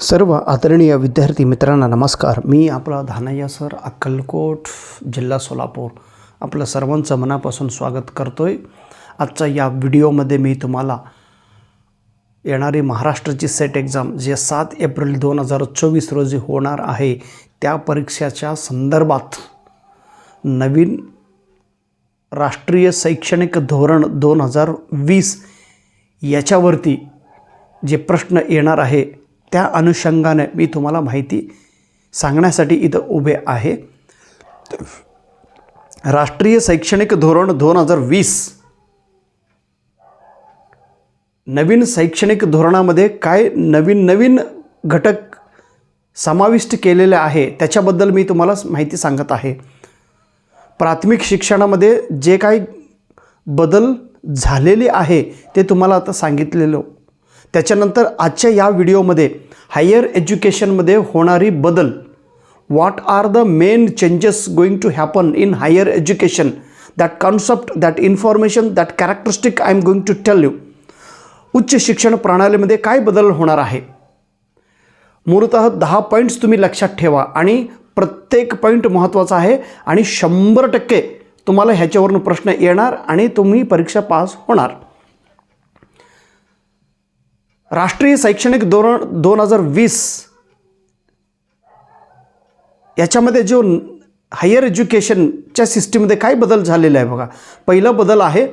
सर्व आदरणीय विद्यार्थी मित्रांना नमस्कार. मी आपला धानय्या सर, अक्कलकोट, जिल्हा सोलापूर. आपलं सर्वांचं मनापासून स्वागत करतोय. आजच्या या व्हिडिओमध्ये मी तुम्हाला येणारी महाराष्ट्राची सेट एक्झाम जे 7 एप्रिल 2024 रोजी होणार आहे त्या परीक्षेच्या संदर्भात नवीन राष्ट्रीय शैक्षणिक धोरण 2020 याच्यावरती जे प्रश्न येणार आहे त्या अनुषंगाने मी तुम्हाला माहिती सांगण्यासाठी इथं उभे आहे. राष्ट्रीय शैक्षणिक धोरण 2020 नवीन शैक्षणिक धोरणामध्ये काय नवीन घटक समाविष्ट केलेले आहे त्याच्याबद्दल मी तुम्हाला माहिती सांगत आहे. प्राथमिक शिक्षणामध्ये जे काही बदल झालेले आहे ते तुम्हाला आता सांगितलेलं. त्याच्यानंतर आजच्या या व्हिडिओमध्ये हायर एज्युकेशनमध्ये होणारी बदल, what are the main changes going to happen in higher education, that concept, that information, that characteristic I am going to tell you. उच्च शिक्षण प्रणालीमध्ये काय बदल होणार आहे. मूलतः 10 पॉईंट्स तुम्ही लक्षात ठेवा आणि प्रत्येक पॉईंट महत्त्वाचा आहे आणि 100% तुम्हाला ह्याच्यावरून प्रश्न येणार आणि तुम्ही परीक्षा पास होणार. राष्ट्रीय शैक्षणिक धोरण 2020 याच्यामध्ये जो हायर एज्युकेशनच्या सिस्टीममध्ये काय बदल झालेला आहे बघा. पहिला बदल आहे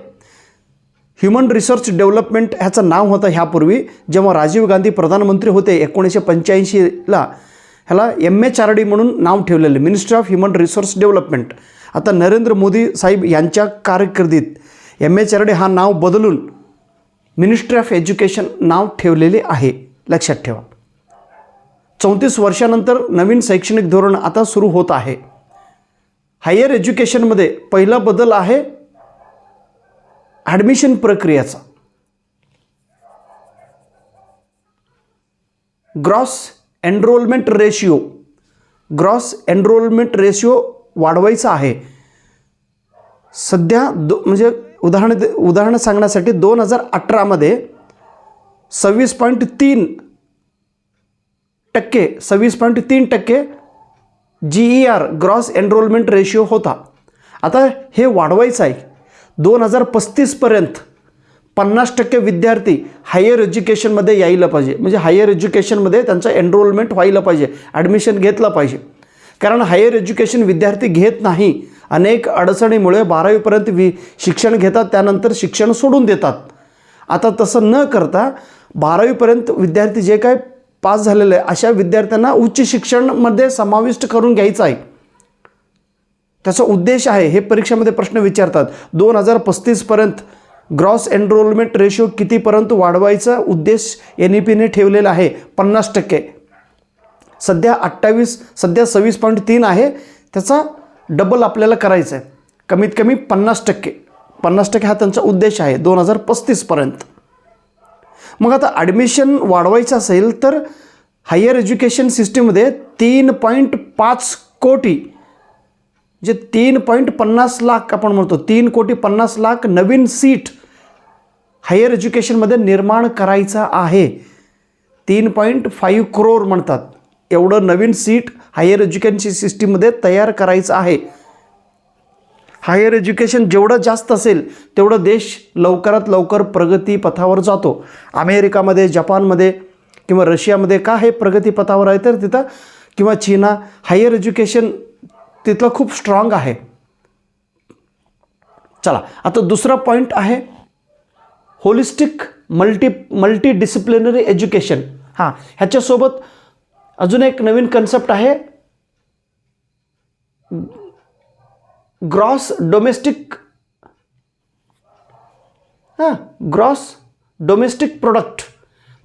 ह्युमन रिसोर्स डेव्हलपमेंट. ह्याचं नाव होतं ह्यापूर्वी जेव्हा राजीव गांधी प्रधानमंत्री होते 1985ला ह्याला MHRD म्हणून नाव ठेवलेलं, ministry of human resource development. आता नरेंद्र मोदी साहेब यांच्या कारकिर्दीत MHRD हा नाव बदलून मिनिस्ट्री ऑफ एज्युकेशन नाव ठेवलेले आहे, लक्षात ठेवा. 34 वर्षानंतर नवीन शैक्षणिक धोरण आता सुरू होत आहे. हायर एज्युकेशनमध्ये पहिला बदल आहे ॲडमिशन प्रक्रियेचा. ग्रॉस एनरोलमेंट रेशिओ वाढवायचा आहे. सध्या म्हणजे उदाहरण सांगण्यासाठी 2018मध्ये 26.3% GER ग्रॉस एनरोलमेंट रेशिओ होता. आता हे वाढवायचं आहे. 2035पर्यंत 50% विद्यार्थी हायर एज्युकेशनमध्ये यायला पाहिजे. म्हणजे हायर एज्युकेशनमध्ये त्यांचं एनरोलमेंट व्हायला पाहिजे, ॲडमिशन घेतलं पाहिजे. कारण हायर एज्युकेशन विद्यार्थी घेत नाही. अनेक अडचणीमुळे 12वीपर्यंत शिक्षण घेतात, त्यानंतर शिक्षण सोडून देतात. आता तसं न करता 12वीपर्यंत विद्यार्थी जे काय पास झालेले आहे अशा विद्यार्थ्यांना उच्च शिक्षणामध्ये समाविष्ट करून घ्यायचं आहे. त्याचा उद्देश आहे, हे परीक्षेमध्ये प्रश्न विचारतात, 2035पर्यंत ग्रॉस एनरोलमेंट रेशो कितीपर्यंत वाढवायचा उद्देश NEPने ठेवलेला आहे. 50%. सध्या 26.3 आहे, त्याचा डबल आपल्याला करायचं आहे. कमीत कमी 50% हा त्यांचा उद्देश आहे 2035पर्यंत. मग आता ॲडमिशन वाढवायचं असेल तर हायर एज्युकेशन सिस्टीममध्ये 3.5 कोटी जे 3.50 लाख आपण म्हणतो, 3.50 कोटी नवीन सीट हायर एज्युकेशनमध्ये निर्माण करायचा आहे. 3.5 करोड म्हणतात, एवढं नवीन सीट हायर एज्युकेशन सिस्टीममध्ये तयार करायचं आहे. हायर एज्युकेशन जेवढं जास्त असेल तेवढं देश लवकरात लवकर प्रगतीपथावर जातो. अमेरिकामध्ये, जपानमध्ये किंवा रशियामध्ये का हे प्रगतीपथावर आहे तर तिथं, किंवा चीना, हायर एज्युकेशन तिथलं खूप स्ट्रॉंग आहे. चला, आता दुसरा पॉईंट आहे होलिस्टिक मल्टी डिसिप्लिनरी एज्युकेशन. ह्याच्यासोबत अजून एक नवीन कन्सेप्ट आहे ग्रॉस डोमेस्टिक प्रोडक्ट.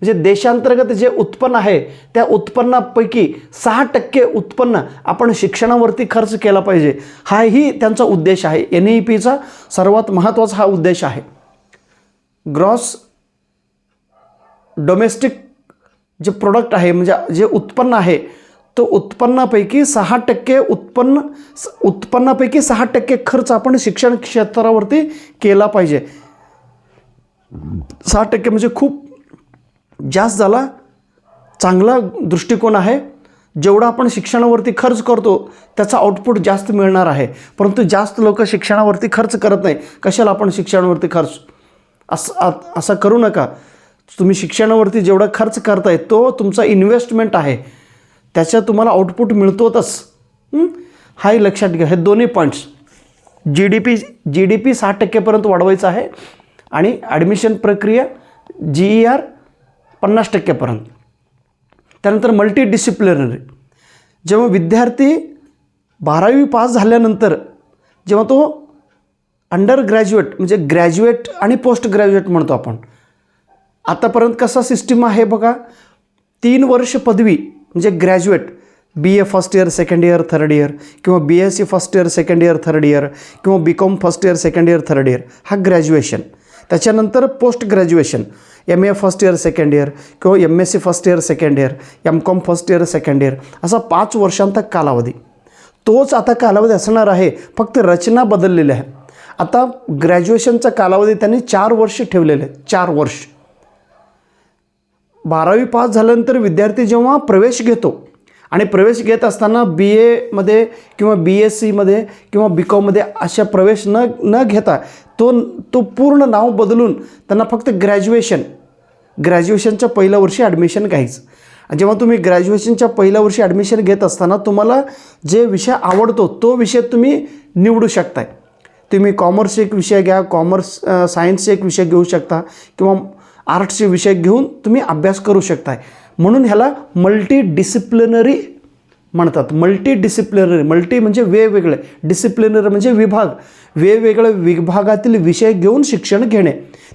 म्हणजे देशांतर्गत जे उत्पन्न आहे त्या उत्पन्नापैकी 6% उत्पन्न आपण शिक्षणावरती खर्च केला पाहिजे. हाही त्यांचा उद्देश आहे. NEPचा सर्वात महत्त्वाचा हा उद्देश आहे. ग्रॉस डोमेस्टिक जे प्रोडक्ट आहे म्हणजे जे उत्पन्न आहे तो उत्पन्नापैकी 6% उत्पन्नापैकी 6% खर्च आपण शिक्षण क्षेत्रावरती केला पाहिजे. 6% म्हणजे खूप जास्त झाला. चांगला दृष्टिकोन आहे. जेवढा आपण शिक्षणावरती खर्च करतो त्याचा आउटपुट जास्त मिळणार आहे. परंतु जास्त लोक शिक्षणावरती खर्च करत नाही. कशाला आपण शिक्षणावरती खर्च असं करू नका. तुम्ही शिक्षणावरती जेवढा खर्च करताय तो तुमचा इन्व्हेस्टमेंट आहे, त्याच्या तुम्हाला आउटपुट मिळतोच. हाही लक्षात घ्या. हे दोन्ही पॉईंट्स. जी डी पी 60% वाढवायचं आहे आणि ॲडमिशन प्रक्रिया GER 50% त्यानंतर मल्टीडिसिप्लिनरी. जेव्हा विद्यार्थी 12वी पास झाल्यानंतर जेव्हा तो अंडर ग्रॅज्युएट म्हणजे ग्रॅज्युएट आणि पोस्ट ग्रॅज्युएट म्हणतो आपण. आतापर्यंत कसा सिस्टीम आहे बघा. 3 वर्ष पदवी म्हणजे graduate, BA first year second year third year किंवा BSc first year second year third year किंवा BCom first year second year third year हा ग्रॅज्युएशन. त्याच्यानंतर post graduation MA first year second year किंवा MSc first year second year, MCom first year second year असा 5 वर्षांचा कालावधी. तोच आता कालावधी असणार आहे, फक्त रचना बदललेली आहे. आता ग्रॅज्युएशनचा कालावधी त्यांनी 4 वर्ष ठेवलेले आहे. 4 वर्ष. 12वी पास झाल्यानंतर विद्यार्थी जेव्हा प्रवेश घेतो आणि प्रवेश घेत असताना BAमध्ये किंवा BScमध्ये किंवा BComमध्ये अशा प्रवेश न घेता तो पूर्ण नाव बदलून त्यांना फक्त ग्रॅज्युएशनच्या पहिल्या वर्षी ॲडमिशन घ्यायचं. जेव्हा तुम्ही ग्रॅज्युएशनच्या पहिल्या वर्षी ॲडमिशन घेत असताना तुम्हाला जे विषय आवडतो तो विषय तुम्ही निवडू शकताय. तुम्ही कॉमर्स एक विषय घ्या, सायन्सचे एक विषय घेऊ शकता किंवा आर्ट्सचे विषय घेऊन तुम्ही अभ्यास करू शकताय. म्हणून ह्याला मल्टीडिसिप्लिनरी म्हणतात. मल्टी म्हणजे वेगवेगळे, डिसिप्लिनरी म्हणजे विभाग, वेगवेगळ्या विभागातील विषय घेऊन शिक्षण घेणे.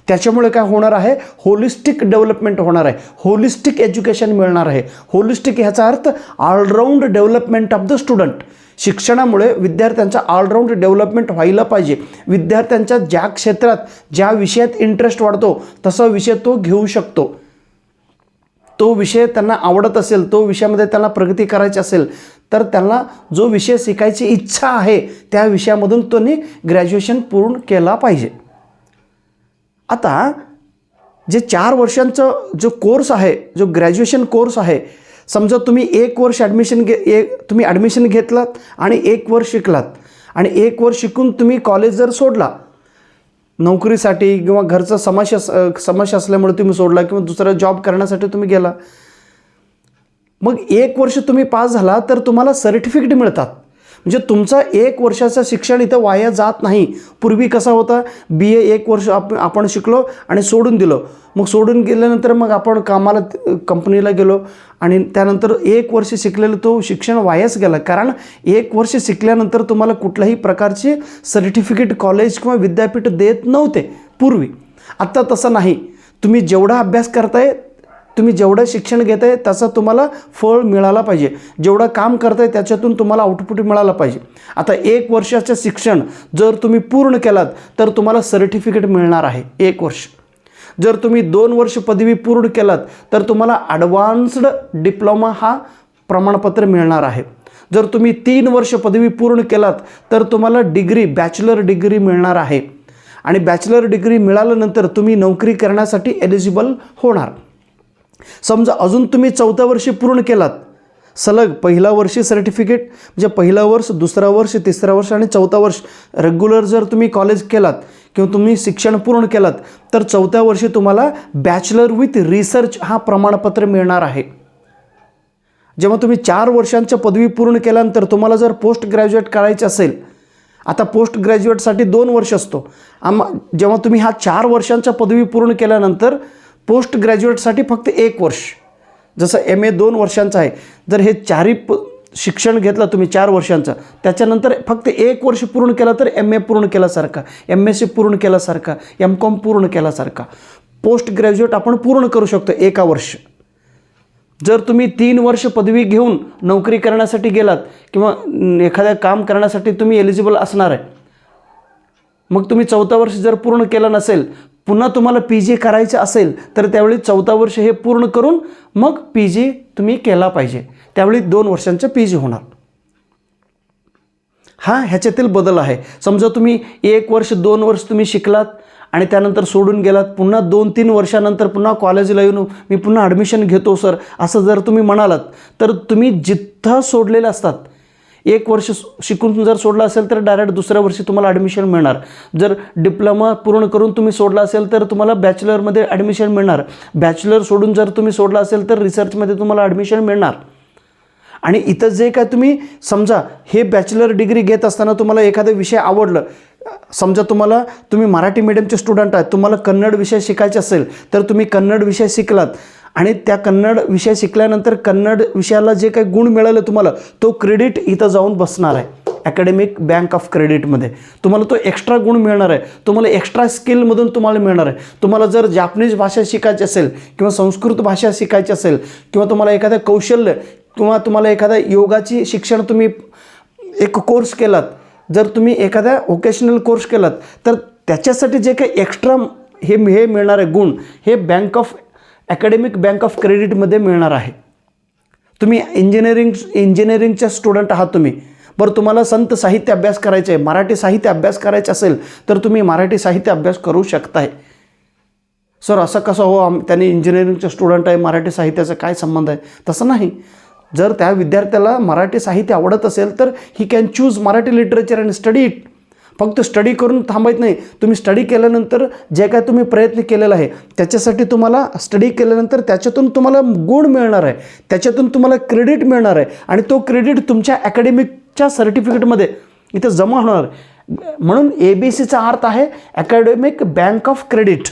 त्याच्यामुळे काय होणार आहे, होलिस्टिक डेव्हलपमेंट होणार आहे, होलिस्टिक एज्युकेशन मिळणार आहे. होलिस्टिक ह्याचा अर्थ all around development of the student. शिक्षणामुळे विद्यार्थ्यांचा ऑलराऊंड डेव्हलपमेंट व्हायला पाहिजे. विद्यार्थ्यांच्या ज्या क्षेत्रात ज्या विषयात इंटरेस्ट वाढतो तसा विषय तो घेऊ शकतो. तो विषय त्यांना आवडत असेल, तो विषयामध्ये त्यांना प्रगती करायची असेल तर त्यांना जो विषय शिकायची इच्छा आहे त्या विषयामधून त्यांनी ग्रॅज्युएशन पूर्ण केला पाहिजे. आता जे 4 वर्षांचा जो कोर्स आहे, जो ग्रॅज्युएशन कोर्स आहे, समजा तुम्ही 1 वर्ष तुम्ही ॲडमिशन घेतलात आणि 1 वर्ष शिकलात आणि 1 वर्ष शिकून तुम्ही कॉलेज जर सोडला नोकरीसाठी किंवा घरचा समस्या असल्यामुळे तुम्ही सोडला किंवा दुसरा जॉब करण्यासाठी तुम्ही गेला, मग 1 वर्ष तुम्ही पास झाला तर तुम्हाला सर्टिफिकेट मिळतात. म्हणजे तुमचा 1 वर्षाचं शिक्षण इथं वाया जात नाही. पूर्वी कसा होता, BA 1 वर्ष आपण शिकलो आणि सोडून दिलं. मग सोडून गेल्यानंतर मग आपण कामाला कंपनीला गेलो आणि त्यानंतर 1 वर्ष शिकलेलं तो शिक्षण वायाच गेला. कारण 1 वर्ष शिकल्यानंतर तुम्हाला कुठल्याही प्रकारचे सर्टिफिकेट कॉलेज किंवा विद्यापीठ देत नव्हते पूर्वी. आत्ता तसं नाही. तुम्ही जेवढा अभ्यास करताय, तुम्ही जेवढं शिक्षण घेताय त्याचा तुम्हाला फळ मिळाला पाहिजे. जेवढं काम करताय त्याच्यातून तुम्हाला आउटपुट मिळालं पाहिजे. आता 1 वर्षाचं शिक्षण जर तुम्ही पूर्ण केलात तर तुम्हाला सर्टिफिकेट मिळणार आहे 1 वर्ष. जर तुम्ही 2 वर्ष पदवी पूर्ण केलात तर तुम्हाला ॲडव्हान्स्ड डिप्लोमा हा प्रमाणपत्र मिळणार आहे. जर तुम्ही 3 वर्ष पदवी पूर्ण केलात तर तुम्हाला बॅचलर डिग्री मिळणार आहे. आणि बॅचलर डिग्री मिळाल्यानंतर तुम्ही नोकरी करण्यासाठी एलिजिबल होणार. समजा अजून तुम्ही 4थं वर्ष पूर्ण केलात, सलग पहिला वर्षी सर्टिफिकेट म्हणजे पहिलं वर्ष, दुसरा वर्ष, तिसरा वर्ष आणि 4थं वर्ष रेग्युलर जर तुम्ही कॉलेज केलात किंवा तुम्ही शिक्षण पूर्ण केलात तर 4थ्या वर्षी तुम्हाला बॅचलर विथ रिसर्च हा प्रमाणपत्र मिळणार आहे. जेव्हा तुम्ही 4 वर्षांच्या पदवी पूर्ण केल्यानंतर तुम्हाला जर पोस्ट ग्रॅज्युएट करायचे असेल, आता पोस्ट ग्रॅज्युएटसाठी 2 वर्ष असतो. जेव्हा तुम्ही हा 4 वर्षांच्या पदवी पूर्ण केल्यानंतर पोस्ट ग्रॅज्युएटसाठी फक्त 1 वर्ष, जसं MA 2 वर्षांचं आहे. जर हे 4ही शिक्षण घेतलं तुम्ही 4 वर्षांचं, त्याच्यानंतर फक्त 1 वर्ष पूर्ण केलं तर MA पूर्ण केल्यासारखा, MSc पूर्ण केल्यासारखा, MCom पूर्ण केल्यासारखा. पोस्ट ग्रॅज्युएट आपण पूर्ण करू शकतो 1 वर्ष. जर तुम्ही 3 वर्ष पदवी घेऊन नोकरी करण्यासाठी गेलात किंवा एखाद्या काम करण्यासाठी तुम्ही एलिजिबल असणार आहे, मग तुम्ही 4थं वर्ष जर पूर्ण केलं नसेल, पुन्हा तुम्हाला PG करायचं असेल तर त्यावेळी 4थं वर्ष हे पूर्ण करून मग PG तुम्ही केला पाहिजे. त्यावेळी 2 वर्षांचं PG होणार. हा ह्याच्यातील बदल आहे. समजा तुम्ही 1 वर्ष 2 वर्ष तुम्ही शिकलात आणि त्यानंतर सोडून गेलात, पुन्हा 2-3 वर्षानंतर पुन्हा कॉलेजला येऊन मी पुन्हा ॲडमिशन घेतो सर असं जर तुम्ही म्हणालात, तर तुम्ही जिथं सोडलेले असतात 1 वर्ष शिकून जर सोडलं असेल तर डायरेक्ट दुसऱ्या वर्षी तुम्हाला ॲडमिशन मिळणार. जर डिप्लोमा पूर्ण करून तुम्ही सोडला असेल तर तुम्हाला बॅचलरमध्ये ॲडमिशन मिळणार. बॅचलर सोडून जर तुम्ही सोडला असेल तर रिसर्चमध्ये तुम्हाला ॲडमिशन मिळणार. आणि इथं जे काय तुम्ही समजा हे बॅचलर डिग्री घेत असताना तुम्हाला एखादा विषय आवडलं, समजा तुम्ही मराठी मीडियमचे स्टुडंट आहात, तुम्हाला कन्नड विषय शिकायचे असेल तर तुम्ही कन्नड विषय शिकलात आणि त्या कन्नड विषय शिकल्यानंतर कन्नड विषयाला जे काही गुण मिळाले तुम्हाला, तो क्रेडिट इथं जाऊन बसणार आहे अकॅडमिक बँक ऑफ क्रेडिटमध्ये. तुम्हाला तो एक्स्ट्रा गुण मिळणार आहे, तुम्हाला एक्स्ट्रा स्किलमधून तुम्हाला मिळणार आहे. तुम्हाला जर जापनीज भाषा शिकायची असेल किंवा संस्कृत भाषा शिकायची असेल किंवा तुम्हाला एखादं कौशल्य किंवा तुम्हाला एखादा योगाची शिक्षण तुम्ही एक कोर्स केलात, जर तुम्ही एखादा व्होकेशनल कोर्स केलात तर त्याच्यासाठी जे काही एक्स्ट्रा हे मिळणार आहे गुण, हे अकॅडमिक बँक ऑफ क्रेडिटमध्ये मिळणार आहे. तुम्ही इंजिनिअरिंगच्या स्टुडंट आहात तुम्ही, बरं तुम्हाला संत साहित्य अभ्यास करायचे आहे, मराठी साहित्य अभ्यास करायचे असेल तर तुम्ही मराठी साहित्य अभ्यास करू शकताय. सर असं कसं हो, त्यांनी इंजिनिअरिंगचे स्टुडंट आहे, मराठी साहित्याचा काय संबंध आहे? तसं नाही. जर त्या विद्यार्थ्याला मराठी साहित्य आवडत असेल तर he can choose Marathi literature and study it. फक्त स्टडी करून थांबायचं नाही. तुम्ही स्टडी केल्यानंतर जे काय तुम्ही प्रयत्न केलेला आहे त्याच्यासाठी तुम्हाला स्टडी केल्यानंतर त्याच्यातून तुम्हाला गुण मिळणार आहे, त्याच्यातून तुम्हाला क्रेडिट मिळणार आहे आणि तो क्रेडिट तुमच्या अकॅडमिकच्या सर्टिफिकेटमध्ये इथं जमा होणार. म्हणून ABCचा अर्थ आहे अकॅडमिक बँक ऑफ क्रेडिट.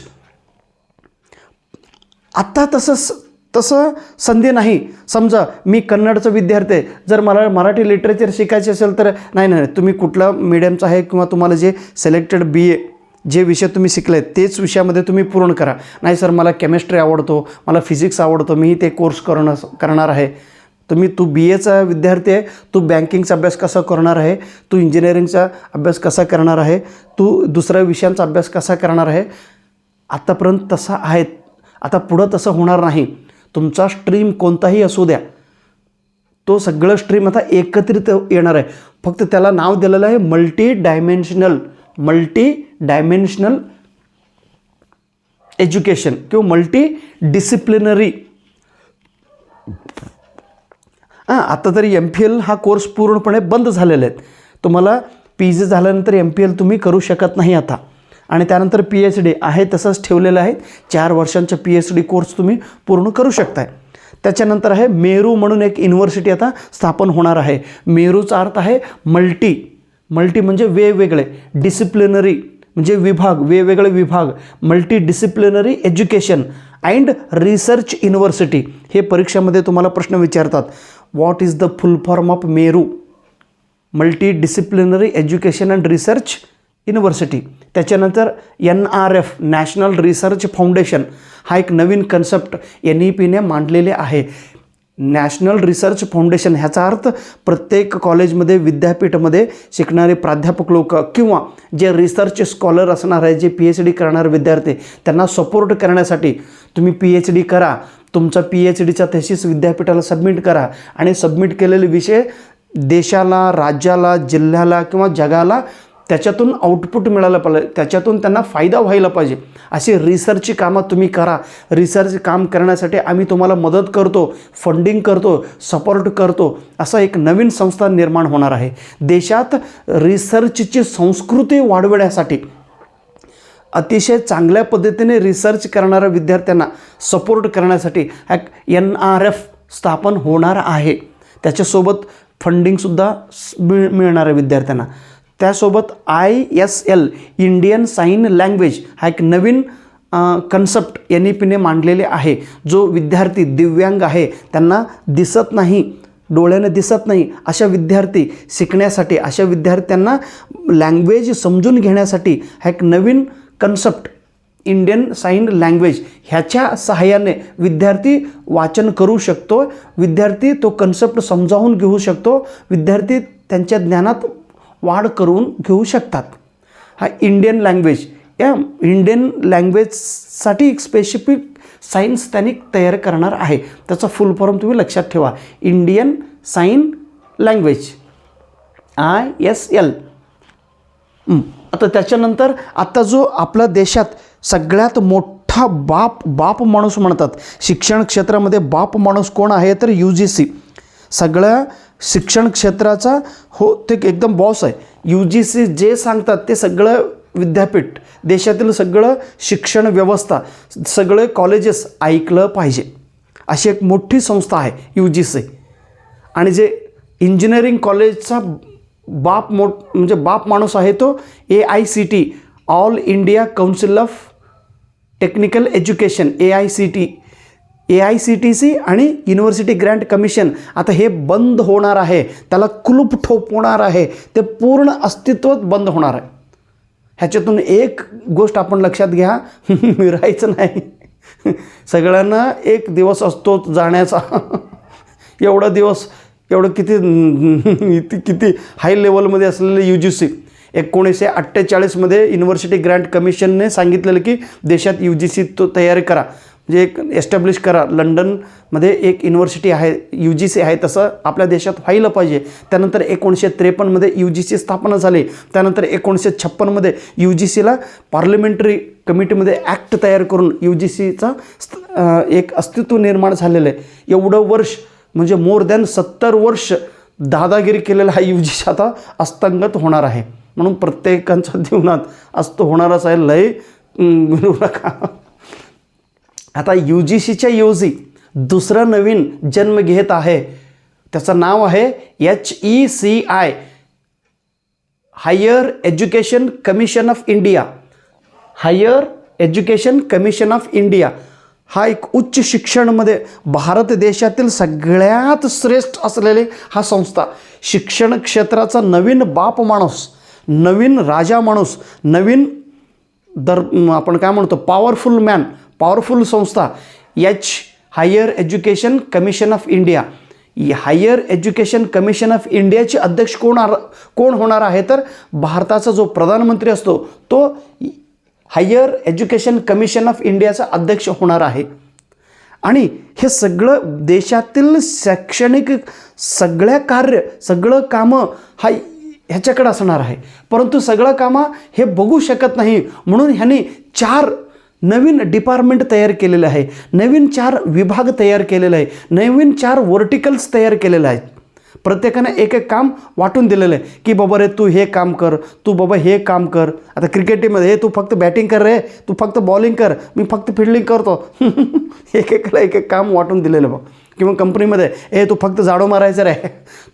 आत्ता तसं संधी नाही. समजा मी कन्नडचा विद्यार्थी आहे, जर मला मराठी लिटरेचर शिकायचे असेल तर नाही, तुम्ही कुठला मीडियमचा आहे किंवा तुम्हाला जे सिलेक्टेड BA जे विषय तुम्ही शिकले तेच विषयामध्ये तुम्ही पूर्ण करा. नाही सर मला केमिस्ट्री आवडतो, मला फिजिक्स आवडतो, मी ते कोर्स करणार आहे. तू BAचा विद्यार्थी आहे, तू बँकिंगचा अभ्यास कसा करणार आहे, तू इंजिनिअरिंगचा अभ्यास कसा करणार आहे, तू दुसऱ्या विषयांचा अभ्यास कसा करणार आहे. आत्तापर्यंत तसा आहे, आता पुढं तसं होणार नाही. तुमचा स्ट्रीम कोणताही असू द्या, तो सगळं स्ट्रीम आता एकत्रित येणार आहे. फक्त त्याला नाव दिलेलं आहे मल्टी डायमेन्शनल एज्युकेशन किंवा मल्टी डिसिप्लिनरी. आता तरी MPhil हा कोर्स पूर्णपणे बंद झालेला आहे. तुम्हाला PG झाल्यानंतर MPhil तुम्ही करू शकत नाही आता. आणि त्यानंतर PhD आहे तसंच ठेवलेलं आहे. 4 वर्षांचा PhD कोर्स तुम्ही पूर्ण करू शकताय. त्याच्यानंतर आहे मेरू म्हणून एक युनिव्हर्सिटी आता स्थापन होणार आहे. मेरूचा अर्थ आहे मल्टी म्हणजे वेगवेगळे, डिसिप्लिनरी म्हणजे वेगवेगळे विभाग, multi disciplinary education and research university. हे परीक्षेमध्ये तुम्हाला प्रश्न विचारतात. What is the full form of Meru? Multi disciplinary education and research university. त्याच्यानंतर NRF नॅशनल रिसर्च फाउंडेशन हा एक नवीन कन्सेप्ट NEPने मांडलेले आहे. नॅशनल रिसर्च फाउंडेशन ह्याचा अर्थ प्रत्येक कॉलेजमध्ये विद्यापीठामध्ये शिकणारे प्राध्यापक लोक किंवा जे रिसर्च स्कॉलर असणार आहे, जे PhD करणारे विद्यार्थी, त्यांना सपोर्ट करण्यासाठी तुम्ही PhD करा. तुमचा PhDचा थेसिस विद्यापीठाला सबमिट करा आणि सबमिट केलेले विषय देशाला, राज्याला, जिल्ह्याला किंवा जगाला त्याच्यातून आउटपुट मिळालं पाहिजे, त्याच्यातून त्यांना फायदा व्हायला पाहिजे. अशी रिसर्चची कामं तुम्ही करा. रिसर्च काम करण्यासाठी आम्ही तुम्हाला मदत करतो, फंडिंग करतो, सपोर्ट करतो. असं एक नवीन संस्था निर्माण होणार आहे. देशात रिसर्चची संस्कृती वाढवण्यासाठी अतिशय चांगल्या पद्धतीने रिसर्च करणाऱ्या विद्यार्थ्यांना सपोर्ट करण्यासाठी NRF स्थापन होणार आहे. त्याच्यासोबत फंडिंगसुद्धा मिळणार आहे विद्यार्थ्यांना. त्यासोबत ISL इंडियन साइन लँग्वेज हा एक नवीन कन्सेप्ट NEPने मांडलेले आहे. जो विद्यार्थी दिव्यांग आहे, त्यांना दिसत नाही, डोळ्याने दिसत नाही, अशा विद्यार्थी शिकण्यासाठी, अशा विद्यार्थ्यांना लँग्वेज समजून घेण्यासाठी हा एक नवीन कन्सेप्ट इंडियन साइन लँग्वेज ह्याच्या सहाय्याने विद्यार्थी वाचन करू शकतो, विद्यार्थी तो कन्सेप्ट समजावून घेऊ शकतो, विद्यार्थी त्यांच्या ज्ञानात वाढ करून घेऊ शकतात. हा इंडियन लँग्वेज, या इंडियन लँग्वेजसाठी एक स्पेसिफिक सायन्स त्यांनी तयार करणार आहे. त्याचा फुल फॉर्म तुम्ही लक्षात ठेवा, इंडियन साइन लँग्वेज ISL. आता त्याच्यानंतर आता जो आपल्या देशात सगळ्यात मोठा बाप माणूस म्हणतात शिक्षण क्षेत्रामध्ये, बाप माणूस कोण आहे तर UGC. सगळ्या शिक्षण क्षेत्राचा हो ते एकदम बॉस आहे. UGC जे सांगतात ते सगळं विद्यापीठ, देशातील सगळं शिक्षण व्यवस्था, सगळे कॉलेजेस ऐकलं पाहिजे, अशी एक मोठी संस्था आहे UGC. आणि जे इंजिनिअरिंग कॉलेजचा म्हणजे बाप माणूस आहे तो AICT, all India council of technical education, AICTC आणि युनिव्हर्सिटी ग्रँट कमिशन. आता हे बंद होणार आहे, त्याला कुलूप ठोपवणार आहे, ते पूर्ण अस्तित्वच बंद होणार आहे. ह्याच्यातून एक गोष्ट आपण लक्षात घ्या, मिरायचं नाही. सगळ्यांना एक दिवस असतो जाण्याचा. एवढा दिवस, एवढं किती हाय लेवलमध्ये असलेले UGC. 1948मध्ये युनिव्हर्सिटी ग्रँट कमिशनने सांगितलेलं की देशात UGC तो तयारी करा, म्हणजे एक एस्टॅब्लिश करा. लंडनमध्ये एक युनिव्हर्सिटी आहे, UGC आहे, तसं आपल्या देशात व्हायला पाहिजे. त्यानंतर 1953मध्ये UGC स्थापना झाली. त्यानंतर 1956मध्ये UGCला पार्लमेंटरी कमिटीमध्ये ॲक्ट तयार करून UGCचा एक अस्तित्व निर्माण झालेलं आहे. एवढं वर्ष म्हणजे मोर दॅन 70 वर्ष दादागिरी केलेला हा UGC आता अस्तंगत होणार आहे. म्हणून प्रत्येकाच्या जीवनात असतो होणारच आहे, लय विनू नका. आता UGCच्या ऐवजी दुसरा नवीन जन्म घेत आहे, त्याचं नाव आहे HECI, higher education commission of India. Higher education commission of India हा एक उच्च शिक्षणमध्ये भारत देशातील सगळ्यात श्रेष्ठ असलेले हा संस्था, शिक्षण क्षेत्राचा नवीन बाप माणूस, नवीन राजा माणूस, नवीन आपण काय म्हणतो पॉवरफुल मॅन, पॉवरफुल संस्था higher education commission of India. Higher education commission of इंडियाचे अध्यक्ष कोण होणार आहे तर भारताचा जो प्रधानमंत्री असतो तो हायर एज्युकेशन कमिशन ऑफ इंडियाचा अध्यक्ष होणार आहे. आणि हे सगळं देशातील शैक्षणिक सगळं कामं ह्याच्याकडे असणार आहे. परंतु सगळं कामं हे बघू शकत नाही, म्हणून ह्यांनी 4 नवीन डिपार्टमेंट तयार केलेलं आहे, नवीन 4 विभाग तयार केलेले आहे, नवीन 4 व्हर्टिकल्स तयार केलेले आहेत. प्रत्येकाने एक काम वाटून दिलेलं आहे की बाबा रे तू हे काम कर, तू बाबा हे काम कर. आता क्रिकेटमध्ये हे तू फक्त बॅटिंग कर रे, तू फक्त बॉलिंग कर, मी फक्त फिल्डिंग करतो. एकेकाला एक काम वाटून दिलेलं बघ. किंवा कंपनीमध्ये हे तू फक्त झाडू मारायचं रे,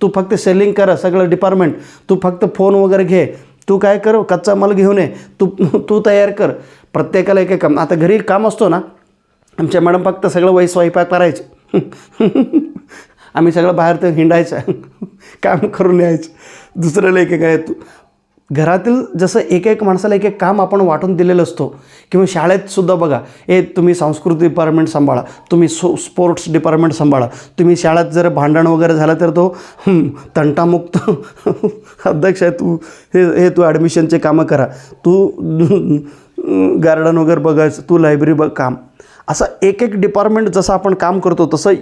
तू फक्त सेलिंग कर, सगळं डिपार्टमेंट, तू फक्त फोन वगैरे घे, तू काय कर कच्चा माल घेऊन ये, तू तयार कर. प्रत्येकाला एक काम. आता घरी काम असतो ना, आमच्या मॅडम फक्त सगळं स्वयंपाक करायचं, आम्ही सगळं बाहेर तर हिंडायचं, काम करून यायचं. दुसऱ्याला एक आहे तू घरातील जसं एक माणसाला एक काम आपण वाटून दिलेलं असतो. किंवा शाळेतसुद्धा बघा, तुम्ही सांस्कृतिक डिपार्टमेंट सांभाळा, तुम्ही स्पोर्ट्स डिपार्टमेंट सांभाळा. तुम्ही शाळेत जर भांडण वगैरे झालं तर तो तंटामुक्त अध्यक्ष आहे, तू ॲडमिशनचे कामं करा, तू गार्डन वगैरे बघायचं, तू लायब्ररी काम. असं एक डिपार्टमेंट जसं आपण काम करतो तसं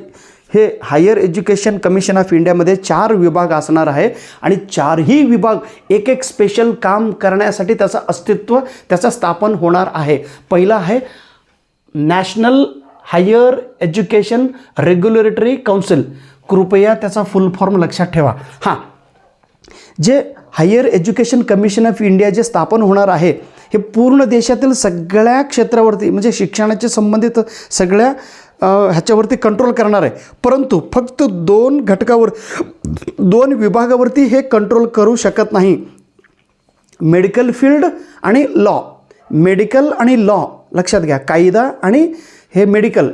हे हायर एज्युकेशन कमिशन ऑफ इंडियामध्ये 4 विभाग असणार आहे. आणि 4ही विभाग एक स्पेशल काम करण्यासाठी त्याचं अस्तित्व त्याचं स्थापन होणार आहे. पहिला आहे national higher education regulatory council. कृपया त्याचा फुल फॉर्म लक्षात ठेवा. हां, जे higher education commission of India जे स्थापन होणार आहे हे पूर्ण देशातील सगळ्या क्षेत्रावरती म्हणजे शिक्षणाचे संबंधित सगळ्या ह्याच्यावरती कंट्रोल करणार आहे. परंतु फक्त 2 विभागावरती हे कंट्रोल करू शकत नाही. मेडिकल फील्ड आणि लॉ. मेडिकल आणि लॉ लक्षात घ्या. कायदा आणि हे मेडिकल,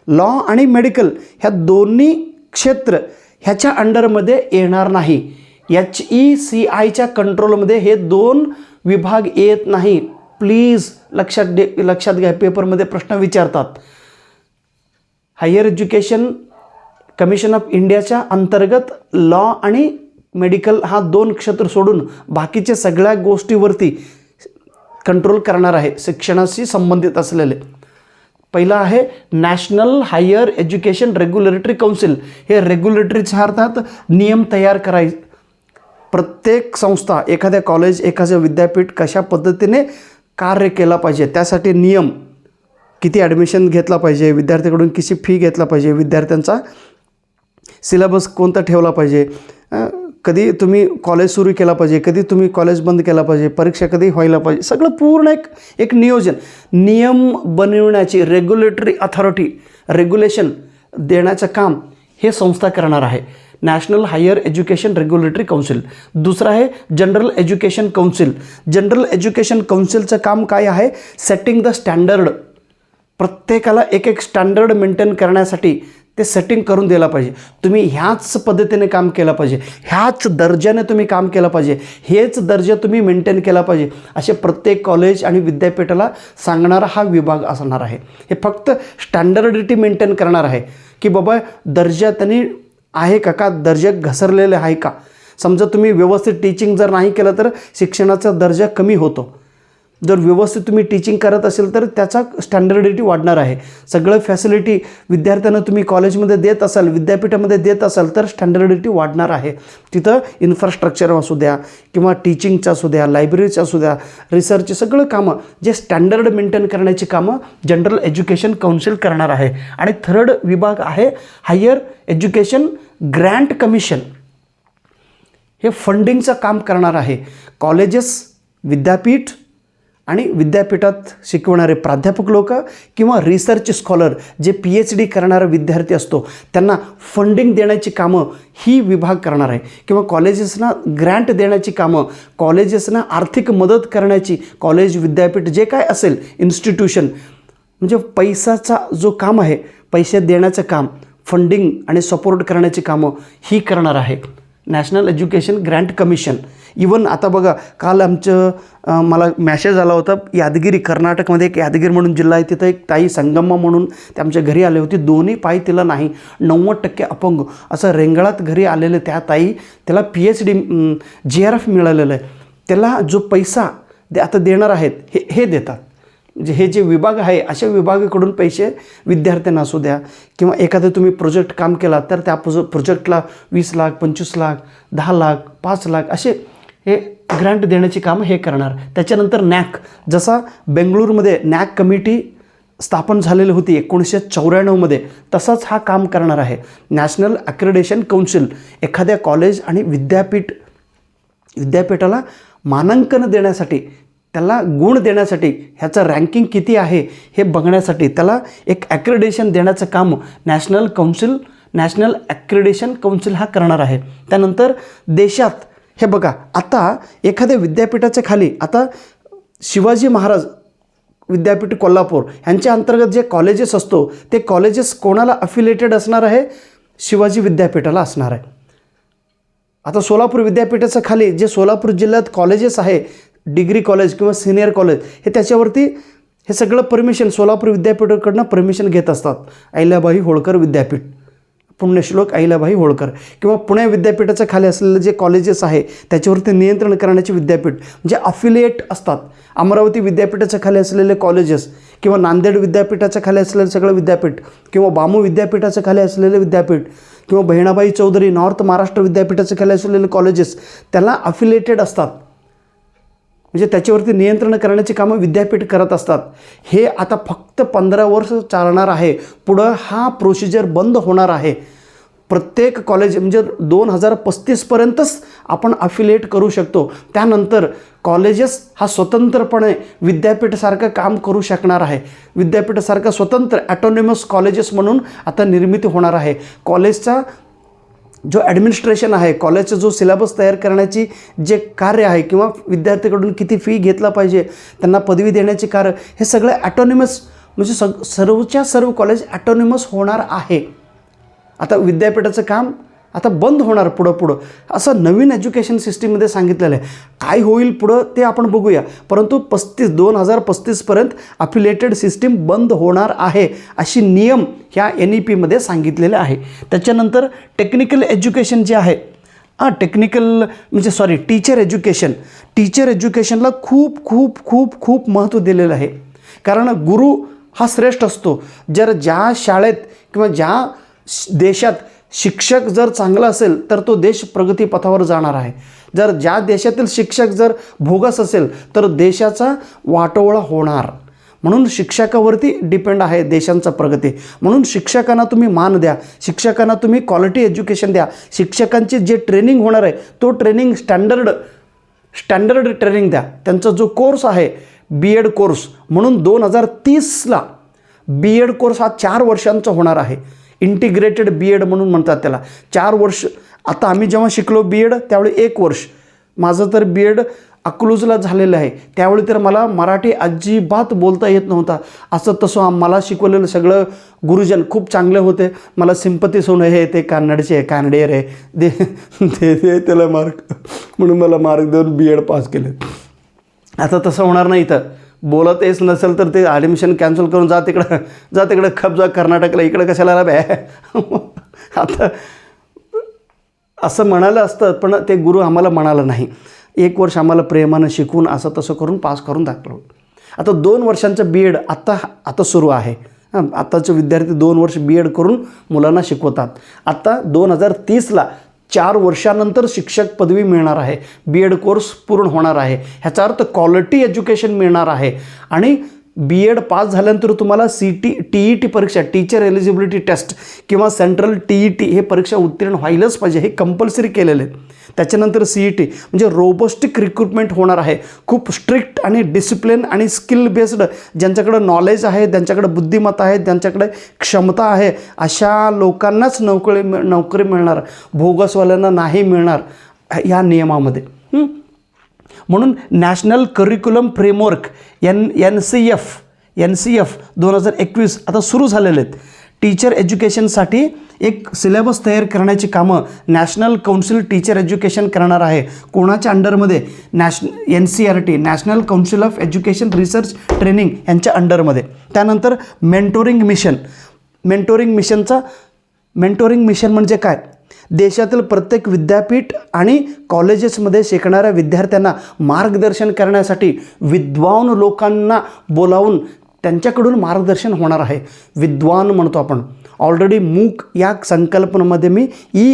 लॉ आणि मेडिकल ह्या दोन्ही क्षेत्र ह्याच्या अंडरमध्ये येणार नाही. HECIच्या कंट्रोलमध्ये हे 2 विभाग येत नाही. प्लीज लक्षात घ्या, पेपरमध्ये प्रश्न विचारतात. हायर एज्युकेशन कमिशन ऑफ इंडियाच्या अंतर्गत लॉ आणि मेडिकल हा 2 क्षेत्र सोडून बाकीच्या सगळ्या गोष्टीवरती कंट्रोल करणार आहे, शिक्षणाशी संबंधित असलेले. पहिला आहे national higher education regulatory council. हे रेग्युलेटरीच्या अर्थात नियम तयार प्रत्येक संस्था, एखाद्या कॉलेज, एखादं विद्यापीठ कशा पद्धतीने कार्य केला पाहिजे, त्यासाठी नियम, किती ॲडमिशन घेतला पाहिजे, विद्यार्थ्याकडून किती फी घेतला पाहिजे, विद्यार्थ्यांचा सिलेबस कोणता ठेवला पाहिजे, कधी तुम्ही कॉलेज सुरू केला पाहिजे, कधी तुम्ही कॉलेज बंद केला पाहिजे, परीक्षा कधी व्हायला पाहिजे, सगळं पूर्ण एक नियोजन, नियम बनविण्याची रेग्युलेटरी अथॉरिटी, रेग्युलेशन देण्याचं काम हे संस्था करणार आहे. National higher education regulatory Council. दुसरं आहे General Education Council. General Education काउन्सिलचं काम काय आहे? Setting the standard. प्रत्येकाला एक एक स्टँडर्ड मेंटेन करण्यासाठी ते सेटिंग करून द्यायला पाहिजे. तुम्ही ह्याच पद्धतीने काम केलं पाहिजे, ह्याच दर्जाने तुम्ही काम केलं पाहिजे, हेच दर्जा तुम्ही मेंटेन केला पाहिजे, असे प्रत्येक कॉलेज आणि विद्यापीठाला सांगणारा हा विभाग असणार आहे. हे फक्त स्टँडर्डिटी मेंटेन करणार आहे की बाबा दर्जा त्यांनी आहे का दर्जा घसरलेला आहे का. समजा तुम्ही व्यवस्थित टीचिंग जर नाही केलं तर शिक्षणाचा दर्जा कमी होतो. जर व्यवस्थित तुम्ही टीचिंग करत असेल तर त्याचा स्टँडर्डिटी वाढणार आहे. सगळं फॅसिलिटी विद्यार्थ्यांना तुम्ही कॉलेजमध्ये देत असाल, विद्यापीठामध्ये देत असाल तर स्टँडर्डिटी वाढणार आहे. तिथं इन्फ्रास्ट्रक्चर असू द्या किंवा टीचिंगचं असू द्या, लायब्ररीचं असू द्या, रिसर्च, सगळं कामं जे स्टँडर्ड मेंटेन करण्याची कामं जनरल एज्युकेशन काउन्सिल करणार आहे. आणि थर्ड विभाग आहे हायर एज्युकेशन ग्रँट कमिशन. हे फंडिंगचं काम करणार आहे. कॉलेजेस, विद्यापीठ आणि विद्यापीठात शिकवणारे प्राध्यापक लोक किंवा रिसर्च स्कॉलर जे PhD करणारा विद्यार्थी असतो त्यांना फंडिंग देण्याची कामं ही विभाग करणार आहे. किंवा कॉलेजेसना ग्रँट देण्याची कामं, कॉलेजेसना आर्थिक मदत करण्याची, कॉलेज, विद्यापीठ जे काय असेल इन्स्टिट्यूशन, म्हणजे पैसाचा जो काम आहे, पैसे देण्याचं काम, फंडिंग आणि सपोर्ट करण्याची कामं ही करणार आहे national education Grant commission. Even आता बघा, काल मला मॅसेज आला होता, यादगिरी, कर्नाटकमध्ये एक यादगिरी म्हणून जिल्हा आहे, तिथं एक ताई संगम्मा म्हणून ते आमच्या घरी आले होते. दोन्ही पाय तिला नाही, 90% अपंग, असं रेंगाळात घरी आलेले त्या ताई, त्याला PhD GRF मिळालेलं आहे. त्याला जो पैसा आता देणार आहेत हे देतात. म्हणजे हे जे विभाग आहे अशा विभागाकडून पैसे विद्यार्थ्यांना असू द्या किंवा एखादं तुम्ही प्रोजेक्ट काम केला तर त्या प्रोजेक्टला 20 लाख, 25 लाख, 10 लाख, 5 लाख असे हे ग्रँट देण्याची कामं हे करणार. त्याच्यानंतर नॅक, जसा बेंगळूरमध्ये नॅक कमिटी स्थापन झालेली होती 1994मध्ये, तसाच हा काम करणार आहे. नॅशनल ॲक्रेडिटेशन काउन्सिल एखाद्या कॉलेज आणि विद्यापीठाला मानांकन देण्यासाठी, त्याला गुण देण्यासाठी, ह्याचं रँकिंग किती आहे हे बघण्यासाठी त्याला एक ॲक्रेडिटेशन देण्याचं काम नॅशनल ॲक्रेडिटेशन काउन्सिल हा करणार आहे. त्यानंतर देशात हे बघा, आता एखाद्या विद्यापीठाच्या खाली आता शिवाजी महाराज विद्यापीठ कोल्हापूर यांच्या अंतर्गत जे कॉलेजेस असतो ते कॉलेजेस कोणाला अफिलिएटेड असणार आहे? शिवाजी विद्यापीठाला असणार आहे. आता सोलापूर विद्यापीठाच्या खाली जे सोलापूर जिल्ह्यात कॉलेजेस आहे, डिग्री कॉलेज किंवा सिनियर कॉलेज, हे त्याच्यावरती हे सगळं परमिशन सोलापूर विद्यापीठाकडनं परमिशन घेत असतात. अहिल्याबाई होळकर विद्यापीठ, पुण्यश्लोक अहिल्याबाई होळकर, किंवा पुणे विद्यापीठाच्या खाली असलेले जे कॉलेजेस आहे त्याच्यावरती नियंत्रण करण्याचे विद्यापीठ म्हणजे अफिलिएट असतात. अमरावती विद्यापीठाच्या खाली असलेले कॉलेजेस किंवा नांदेड विद्यापीठाच्या खाली असलेलं सगळं विद्यापीठ किंवा बामू विद्यापीठाच्या खाली असलेले विद्यापीठ किंवा बहिणाबाई चौधरी नॉर्थ महाराष्ट्र विद्यापीठाच्या खाली असलेले कॉलेजेस त्याला अफिलिएटेड असतात. म्हणजे त्याच्यावरती नियंत्रण करण्याची कामं विद्यापीठ करत असतात. हे आता फक्त 15 वर्ष चालणार आहे. पुढं हा प्रोसिजर बंद होणार आहे. प्रत्येक कॉलेज म्हणजे 2035पर्यंतच आपण अफिलिएट करू शकतो. त्यानंतर कॉलेजेस हा स्वतंत्रपणे विद्यापीठासारखं काम करू शकणार आहे. विद्यापीठासारखं स्वतंत्र ॲटोनॉमस कॉलेजेस म्हणून आता निर्मिती होणार आहे. कॉलेजचा जो ॲडमिनिस्ट्रेशन आहे, कॉलेजचा जो सिलेबस तयार करण्याची जे कार्य आहे किंवा विद्यार्थ्याकडून किती फी घेतला पाहिजे, त्यांना पदवी देण्याचे कार्य, हे सगळं ॲटोनॉमस म्हणजे सर्वच्या सर्व कॉलेज ॲटोनॉमस होणार आहे. आता विद्यापीठाचं काम आता बंद होणार पुढं असं नवीन एज्युकेशन सिस्टीममध्ये सांगितलेलं आहे. काय होईल पुढं ते आपण बघूया. परंतु 2035पर्यंत अफिलिएटेड सिस्टीम बंद होणार आहे अशी नियम ह्या NEPमध्ये सांगितलेले आहे. त्याच्यानंतर टेक्निकल एज्युकेशन जे आहे, टीचर एज्युकेशनला खूप खूप खूप खूप महत्त्व दिलेलं आहे. कारण गुरु हा श्रेष्ठ असतो. ज्या शाळेत किंवा ज्या देशात शिक्षक जर चांगला असेल तर तो देश प्रगतीपथावर जाणार आहे. जर ज्या देशातील शिक्षक जर भोगस असेल तर देशाचा वाटोळा होणार. म्हणून शिक्षकावरती डिपेंड आहे देशांचा प्रगती. म्हणून शिक्षकांना तुम्ही मान द्या, शिक्षकांना तुम्ही क्वालिटी एज्युकेशन द्या. शिक्षकांची जे ट्रेनिंग होणार आहे तो ट्रेनिंग स्टँडर्ड ट्रेनिंग द्या. त्यांचा जो कोर्स आहे BEd कोर्स, म्हणून 2030ला BEd कोर्स हा 4 वर्षांचा होणार आहे. इंटिग्रेटेड BEd म्हणून म्हणतात त्याला. 4 वर्ष. आता आम्ही जेव्हा शिकलो BEd त्यावेळी 1 वर्ष. माझं तर BEd अकलूजला झालेलं आहे. त्यावेळी तर मला मराठी अजिबात बोलता येत नव्हता. असं तसं मला शिकवलेलं सगळं गुरुजन खूप चांगले होते. मला सिंपती सोन हे ते कानडचे आहे, कानडेर आहे, दे त्याला मार्क, म्हणून मला मार्क देऊन BEd पास केले. आता तसं होणार नाही. तर बोलत येच नसेल तर ते ॲडमिशन कॅन्सल करून जा तिकडं खप जा कर्नाटकला, इकडं कशाला रा बॅ. आता असं म्हणालं असतं पण ते गुरु आम्हाला म्हणालं नाही. 1 वर्ष आम्हाला प्रेमानं शिकवून असं तसं करून पास करून दाखवलं. आता 2 वर्षांचं BEd आता सुरू आहे. आताचे विद्यार्थी 2 वर्ष BEd करून मुलांना शिकवतात. आता 2030ला 4 वर्षानंतर शिक्षक पदवी मिळणार आहे. BEd कोर्स पूर्ण होणार आहे. ह्याचा अर्थ क्वालिटी एज्युकेशन मिळणार आहे. आणि BEd पास झाल्यानंतर तुम्हाला TET परीक्षा, टीचर एलिजिबिलिटी टेस्ट किंवा सेंट्रल TET हे परीक्षा उत्तीर्ण व्हायलाच पाहिजे. हे कंपल्सरी केलेले. त्याच्यानंतर CET म्हणजे रोबोस्टिक रिक्रुटमेंट होणार आहे. खूप स्ट्रिक्ट आणि डिसिप्लिन आणि स्किल बेस्ड, ज्यांच्याकडं नॉलेज आहे, ज्यांच्याकडे बुद्धिमत्ता आहे, ज्यांच्याकडे क्षमता आहे, अशा लोकांनाच नोकरी मिळणार. भोगसवाल्यांना नाही मिळणार ह्या नियमामध्ये. म्हणून नॅशनल करिक्युलम फ्रेमवर्क NCF 2021 आता सुरू झालेले आहेत. टीचर एज्युकेशनसाठी एक सिलेबस तयार करण्याची कामं नॅशनल काउन्सिल टीचर एज्युकेशन करणार आहे. कोणाच्या अंडरमध्ये? NCERT national council of education research training यांच्या अंडरमध्ये. त्यानंतर मेंटोरिंग मिशन म्हणजे काय? देशातील प्रत्येक विद्यापीठ आणि कॉलेजेसमध्ये शिकणाऱ्या विद्यार्थ्यांना मार्गदर्शन करण्यासाठी विद्वान लोकांना बोलावून त्यांच्याकडून मार्गदर्शन होणार आहे. विद्वान म्हणतो आपण. ऑलरेडी MOOC या संकल्पनेमध्ये मी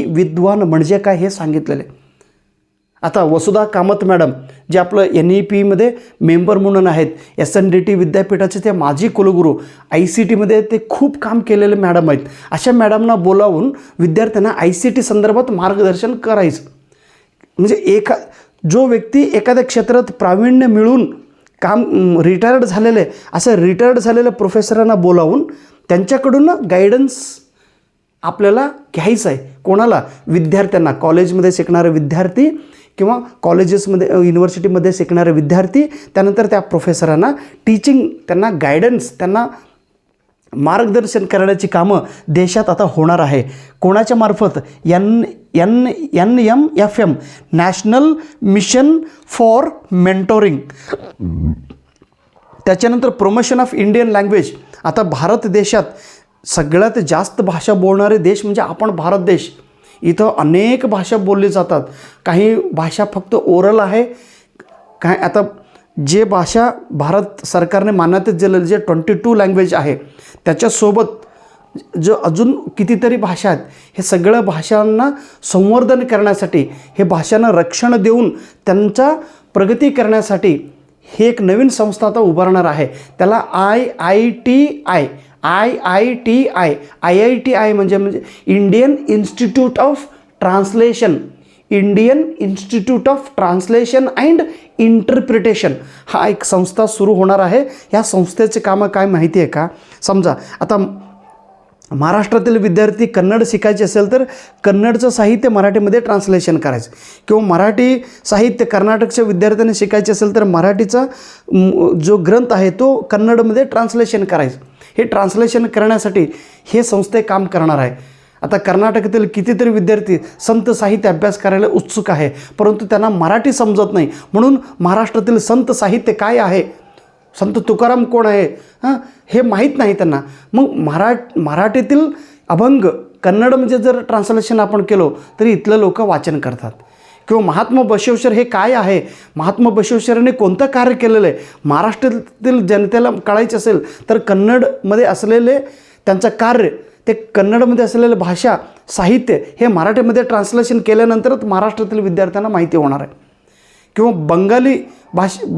विद्वान म्हणजे काय हे सांगितलेले. आता वसुधा कामत मॅडम जे आपलं NEPमध्ये मेंबर म्हणून आहेत, SNDT विद्यापीठाचे ते माजी कुलगुरू, ICTमध्ये ते खूप काम केलेले मॅडम आहेत. अशा मॅडमना बोलावून विद्यार्थ्यांना ICT संदर्भात मार्गदर्शन करायचं. म्हणजे जो व्यक्ती एखाद्या क्षेत्रात प्रावीण्य मिळून रिटायर्ड झालेले, असं रिटायर्ड झालेल्या प्रोफेसरांना बोलावून त्यांच्याकडून गायडन्स आपल्याला घ्यायचं आहे. कोणाला? विद्यार्थ्यांना. कॉलेजमध्ये शिकणारे विद्यार्थी किंवा कॉलेजेसमध्ये युनिव्हर्सिटीमध्ये शिकणारे विद्यार्थी, त्यानंतर त्या प्रोफेसरांना टीचिंग, त्यांना गायडन्स, त्यांना मार्गदर्शन करण्याची कामं देशात आता होणार आहे. कोणाच्या मार्फत? NMFM national mission for mentoring. त्याच्यानंतर प्रमोशन ऑफ इंडियन लँग्वेज. आता भारत देशात सगळ्यात जास्त भाषा बोलणारे देश म्हणजे आपण भारत देश. इथं अनेक भाषा बोलली जातात. काही भाषा फक्त ओरल आहे. आता जे भाषा भारत सरकारने मान्यता दिलेले जे 22 लँग्वेज आहे त्याच्यासोबत जो अजून कितीतरी भाषा आहेत, हे सगळ्या भाषांना संवर्धन करण्यासाठी, हे भाषांना रक्षण देऊन त्यांचा प्रगती करण्यासाठी हे एक नवीन संस्था आता उभारणार आहे. त्याला IITI म्हणजे Indian institute of translation and interpretation हा एक संस्था सुरू होणार आहे. ह्या संस्थेचे कामं काय माहिती आहे का? समजा आता महाराष्ट्रातील विद्यार्थी कन्नड शिकायचे असेल तर कन्नडचं साहित्य मराठीमध्ये ट्रान्सलेशन करायचं, किंवा मराठी साहित्य कर्नाटकच्या विद्यार्थ्यांनी शिकायचे असेल तर मराठीचा जो ग्रंथ आहे तो कन्नडमध्ये ट्रान्सलेशन करायचं. हे ट्रान्सलेशन करण्यासाठी हे संस्थे काम करणार आहे. आता कर्नाटकातील कितीतरी विद्यार्थी संत साहित्य अभ्यास करायला उत्सुक आहे, परंतु त्यांना मराठी समजत नाही. म्हणून महाराष्ट्रातील संत साहित्य काय आहे, संत तुकाराम कोण आहे हे माहीत नाही त्यांना. मग मराठीतील अभंग कन्नडमध्ये जर ट्रान्सलेशन आपण केलो तरी इथलं लोक वाचन करतात. किंवा महात्मा बसवेश्वर हे काय आहे, महात्मा बसवेश्वरांनी कोणतं कार्य केलेलं आहे, महाराष्ट्रातील जनतेला कळायचं असेल तर कन्नडमध्ये असलेले त्यांचं कार्य, ते कन्नडमध्ये असलेले भाषा साहित्य हे मराठीमध्ये ट्रान्सलेशन केल्यानंतरच महाराष्ट्रातील विद्यार्थ्यांना माहिती होणार आहे. किंवा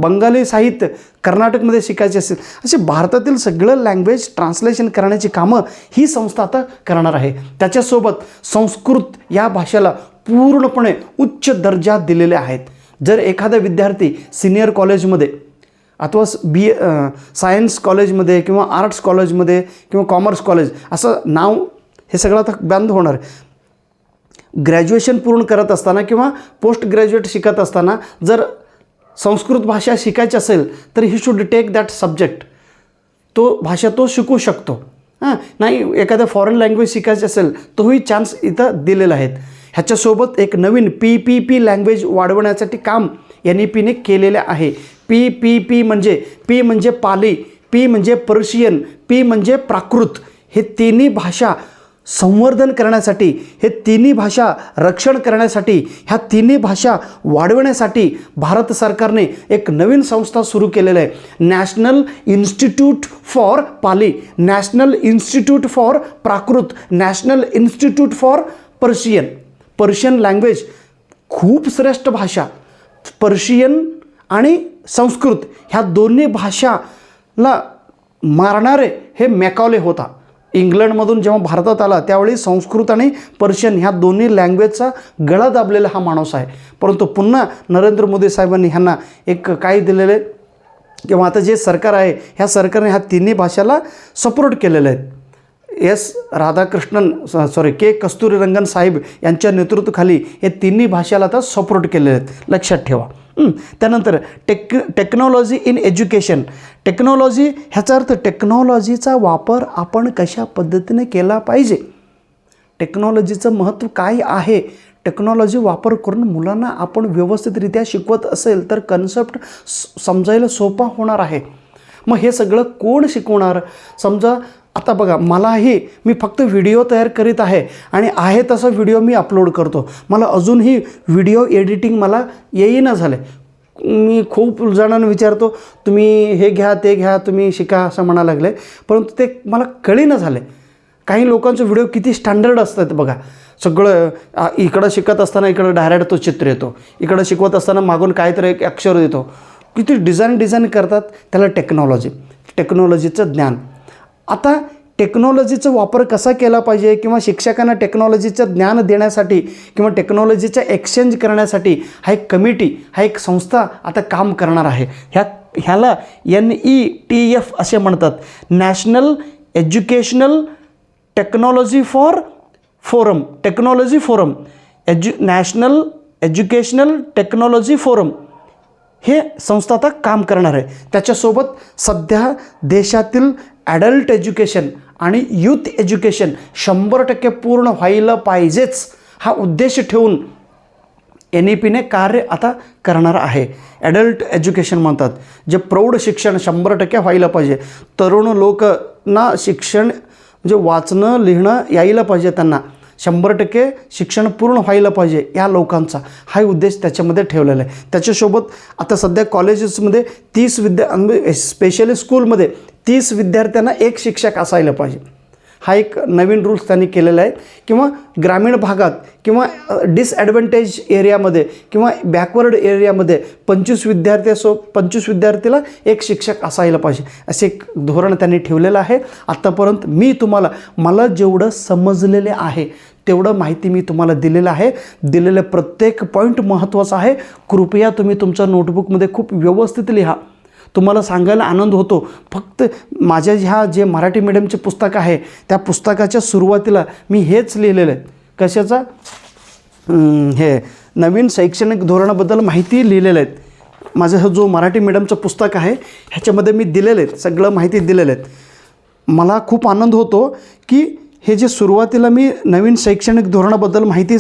बंगाली साहित्य कर्नाटकमध्ये शिकायचे असेल, असे भारतातील सगळं लँग्वेज ट्रान्सलेशन करण्याची कामं ही संस्था आता करणार आहे. त्याच्यासोबत संस्कृत या भाषेला पूर्णपणे उच्च दर्जा दिलेले आहेत. जर एखादा विद्यार्थी सिनियर कॉलेजमध्ये अथवा सायन्स कॉलेजमध्ये किंवा आर्ट्स कॉलेजमध्ये किंवा कॉमर्स कॉलेज असं नाव हे सगळं आता बंद होणार. ग्रॅज्युएशन पूर्ण करत असताना किंवा पोस्ट ग्रॅज्युएट शिकत असताना जर संस्कृत भाषा शिकायची असेल तर he should take that subject. तो भाषा तो शिकू शकतो. नाही एखाद्या फॉरेन लँग्वेज शिकायची असेल तोही चान्स इथं दिलेला आहेत. ह्याच्यासोबत एक नवीन PPP लँग्वेज वाढवण्यासाठी काम NEPने केलेले आहे. PPP म्हणजे P म्हणजे पाली, P म्हणजे पर्शियन, P म्हणजे प्राकृत. हे तिन्ही भाषा संवर्धन करण्यासाठी, हे तिन्ही भाषा रक्षण करण्यासाठी, ह्या तिन्ही भाषा वाढवण्यासाठी भारत सरकारने एक नवीन संस्था सुरू केलेली आहे. National institute for Pali, national institute for Prakrit, national institute for Persian language. खूप श्रेष्ठ भाषा. पर्शियन आणि संस्कृत ह्या दोन्ही भाषाला मारणारे हे मॅकॉले होता. इंग्लंडमधून जेव्हा भारतात आला त्यावेळी संस्कृत आणि पर्शियन ह्या दोन्ही लँग्वेजचा गळा दाबलेला हा माणूस आहे. परंतु पुन्हा नरेंद्र मोदी साहेबांनी ह्यांना एक काय दिलेलं आहे किंवा आता जे सरकार आहे ह्या सरकारने ह्या तिन्ही भाषाला सपोर्ट केलेलं आहे. के कस्तुरीरंगन साहेब यांच्या नेतृत्वाखाली हे तिन्ही भाषेला आता सपोर्ट केलेले आहेत. लक्षात ठेवा. त्यानंतर टेक्नॉलॉजी इन एज्युकेशन. टेक्नॉलॉजी ह्याचा अर्थ टेक्नॉलॉजीचा वापर आपण कशा पद्धतीने केला पाहिजे, टेक्नॉलॉजीचं महत्त्व काय आहे, टेक्नॉलॉजी वापर करून मुलांना आपण व्यवस्थितरित्या शिकवत असेल तर कन्सेप्ट समजायला सोपा होणार आहे. मग हे सगळं कोण शिकवणार? समजा आता बघा, मलाही मी फक्त व्हिडिओ तयार करीत आहे आणि आहे तसा व्हिडिओ मी अपलोड करतो. मला अजूनही व्हिडिओ एडिटिंग मला येईना झालं. मी खूप जणांना विचारतो तुम्ही हे घ्या ते घ्या तुम्ही शिका असं म्हणा लागले, परंतु ते मला कळेना झाले. काही लोकांचं व्हिडिओ किती स्टँडर्ड असतात बघा. सगळं इकडं शिकत असताना इकडं डायरेक्ट तो चित्र येतो, इकडं शिकवत असताना मागून काहीतरी एक अक्षर येतो. किती डिझाईन करतात. त्याला टेक्नॉलॉजीचं ज्ञान. आता टेक्नॉलॉजीचा वापर कसा केला पाहिजे किंवा शिक्षकांना टेक्नॉलॉजीचं ज्ञान देण्यासाठी किंवा टेक्नॉलॉजीचं एक्सचेंज करण्यासाठी हा एक कमिटी, हा एक संस्था आता काम करणार आहे. ह्याला NETF असे म्हणतात. National educational technology forum. National educational technology forum हे संस्था आता काम करणार आहे. त्याच्यासोबत सध्या देशातील ॲडल्ट एज्युकेशन आणि यूथ एज्युकेशन 100% पूर्ण व्हायला पाहिजेच हा उद्देश ठेवून NEPने कार्य आता करणार आहे. ॲडल्ट एज्युकेशन म्हणतात जे प्रौढ शिक्षण 100% व्हायला पाहिजे. तरुण लोकांना शिक्षण म्हणजे वाचणं लिहिणं यायला पाहिजे, त्यांना 100% शिक्षण पूर्ण व्हायला पाहिजे या लोकांचा हा उद्देश त्याच्यामध्ये ठेवलेला आहे. त्याच्यासोबत आता सध्या कॉलेजेसमध्ये 30 स्पेशली स्कूलमध्ये 30 विद्यार्थ्यांना एक शिक्षक असायला पाहिजे. हा एक नवीन रूल्स त्यांनी केलेला आहे. किंवा ग्रामीण भागात किंवा डिसॲडव्हान्टेज एरियामध्ये किंवा बॅकवर्ड एरियामध्ये 25 विद्यार्थीला एक शिक्षक असायला पाहिजे असे एक धोरण त्यांनी ठेवलेलं आहे. आत्तापर्यंत मला जेवढं समजलेले आहे तेवढं माहिती मी तुम्हाला दिलेलं आहे. दिलेलं प्रत्येक पॉईंट महत्त्वाचा आहे. कृपया तुम्ही तुमच्या नोटबुकमध्ये खूप व्यवस्थित लिहा. तुम्हाला सांगायला आनंद होतो, फक्त माझ्या ह्या जे मराठी मीडियमचे पुस्तक आहे त्या पुस्तकाच्या सुरुवातीला मी हेच लिहिलेलं आहे. कशाचा? हे नवीन शैक्षणिक धोरणाबद्दल माहिती लिहिलेलं आहे. माझं हा जो मराठी मीडियमचं पुस्तक आहे ह्याच्यामध्ये मी दिलेलं आहे, सगळं माहिती दिलेलं आहे. मला खूप आनंद होतो की हे जे सुरुवातीला मी नवीन शैक्षणिक धोरणाबद्दल माहिती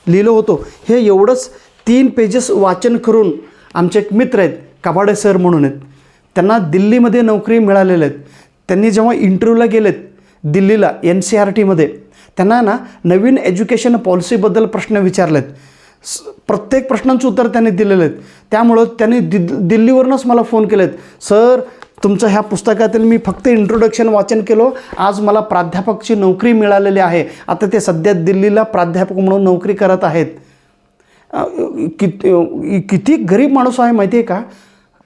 लिहिलं होतं हे एवढंच 3 पेजेस वाचन करून आमचे एक मित्र आहेत कबाडे सर म्हणून आहेत, त्यांना दिल्लीमध्ये नोकरी मिळालेल्या आहेत. त्यांनी जेव्हा इंटरव्ह्यूला गेलेत दिल्लीला NCERTमध्ये त्यांना नवीन एज्युकेशन पॉलिसीबद्दल प्रश्न विचारलेत. प्रत्येक प्रश्नांचं उत्तर त्यांनी दिलेलं आहेत. त्यामुळं त्यांनी दिल्लीवरूनच मला फोन केलेत, सर तुमचं ह्या पुस्तकातील मी फक्त इंट्रोडक्शन वाचन केलं. आज मला प्राध्यापकची नोकरी मिळालेली आहे. आता ते सध्या दिल्लीला प्राध्यापक म्हणून नोकरी करत आहेत. किती गरीब माणूस आहे माहिती आहे का.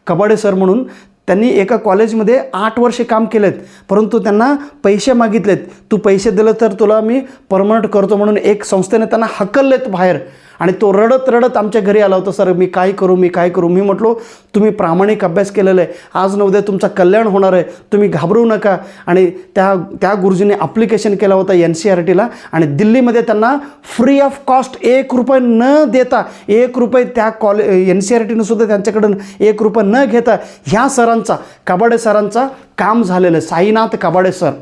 कबाडे सर म्हणून त्यांनी एका कॉलेजमध्ये 8 वर्षे काम केलेत, परंतु त्यांना पैसे मागितलेत. तू पैसे दिले तर तुला मी परमनंट करतो म्हणून एक संस्थेने त्यांना हकललेत बाहेर. आणि तो रडत रडत आमच्या घरी आला होता, सर मी काय करू मी काय करू. मी म्हटलो तुम्ही प्रामाणिक अभ्यास केलेला आहे, आज न उद्या तुमचा कल्याण होणार आहे, तुम्ही घाबरू नका. आणि त्या गुरुजीने ॲप्लिकेशन केला होता NCERTला आणि दिल्लीमध्ये त्यांना फ्री ऑफ कॉस्ट 1 रुपये न देता, 1 रुपये त्या NCERTनं सुद्धा त्यांच्याकडून 1 रुपये न घेता ह्या सरांचा, कबाडे सरांचा काम झालेलं आहे. साईनाथ कबाडे सर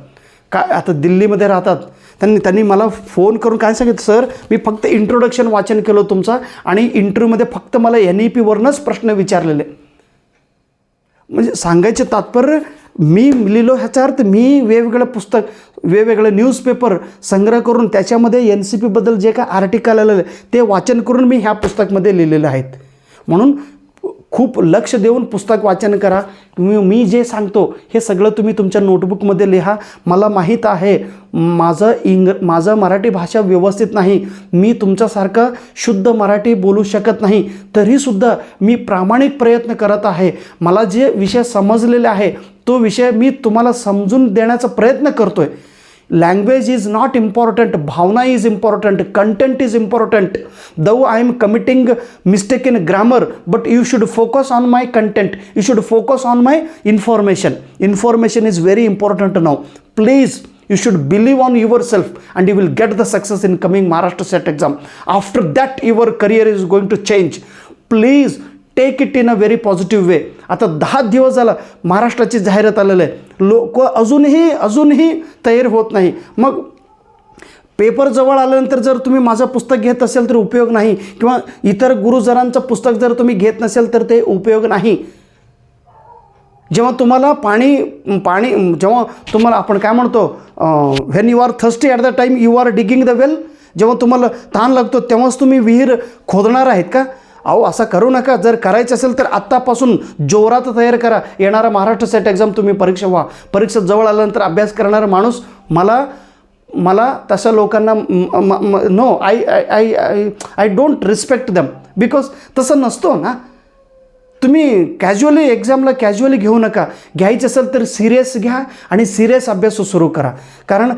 आता दिल्लीमध्ये राहतात. त्यांनी मला फोन करून काय सांगितलं, सर मी फक्त इंट्रोडक्शन वाचन केलं तुमचा आणि इंटरव्ह्यूमध्ये फक्त मला NEPवरूनच प्रश्न विचारलेले. म्हणजे सांगायचे तात्पर्य मी लिहिलो ह्याचा अर्थ मी वेगवेगळं पुस्तक, वेगवेगळे न्यूजपेपर संग्रह करून त्याच्यामध्ये NCPबद्दल जे काय आर्टिकल आलेलं ते वाचन करून मी ह्या पुस्तकमध्ये लिहिलेले आहेत. म्हणून खूप लक्ष देऊन पुस्तक वाचन करा. मी जे सांगतो हे सगळं तुम्ही तुमच्या नोटबुकमध्ये लिहा. मला माहीत आहे माझं मराठी भाषा व्यवस्थित नाही, मी तुमच्यासारखं शुद्ध मराठी बोलू शकत नाही, तरीसुद्धा मी प्रामाणिक प्रयत्न करत आहे. मला जे विषय समजलेले आहे तो विषय मी तुम्हाला समजून देण्याचा प्रयत्न करतो आहे. लँग्वेज इज नॉट इम्पॉर्टंट, भावना is important, content is important. Though I am committing mistake in grammar, but you should focus on my content, you should focus on my information. Information is very important now. Please you should believe on yourself and you will get the success in coming Maharashtra SET exam. After that your career is going to change. Please take it in a very positive way. आता 10 दिवस झाला महाराष्ट्राची जाहिरात आलेलं आहे, लोक अजूनही तयार होत नाही. मग पेपर जवळ आल्यानंतर जर तुम्ही माझं पुस्तक घेत असेल तर उपयोग नाही, किंवा इतर गुरुजनांचं पुस्तक जर तुम्ही घेत नसेल तर ते उपयोग नाही. जेव्हा तुम्हाला पाणी जेव्हा तुम्हाला आपण काय म्हणतो, when you are thirsty at the time you are digging the well. जेव्हा तुम्हाला तहान लागतो तेव्हाच तुम्ही विहीर खोदणार आहेत का. अहो असं करू नका. जर करायचं असेल तर आत्तापासून जोरात तयार करा. येणारा महाराष्ट्र SET एक्झाम तुम्ही परीक्षा परीक्षा जवळ आल्यानंतर अभ्यास करणारा माणूस मला तशा लोकांना no I don't respect them, because तसं नसतो ना. तुम्ही कॅज्युअली एक्झामला कॅज्युअली घेऊ नका. घ्यायचं असेल तर सिरियस घ्या आणि सिरियस अभ्यास सुरू करा. कारण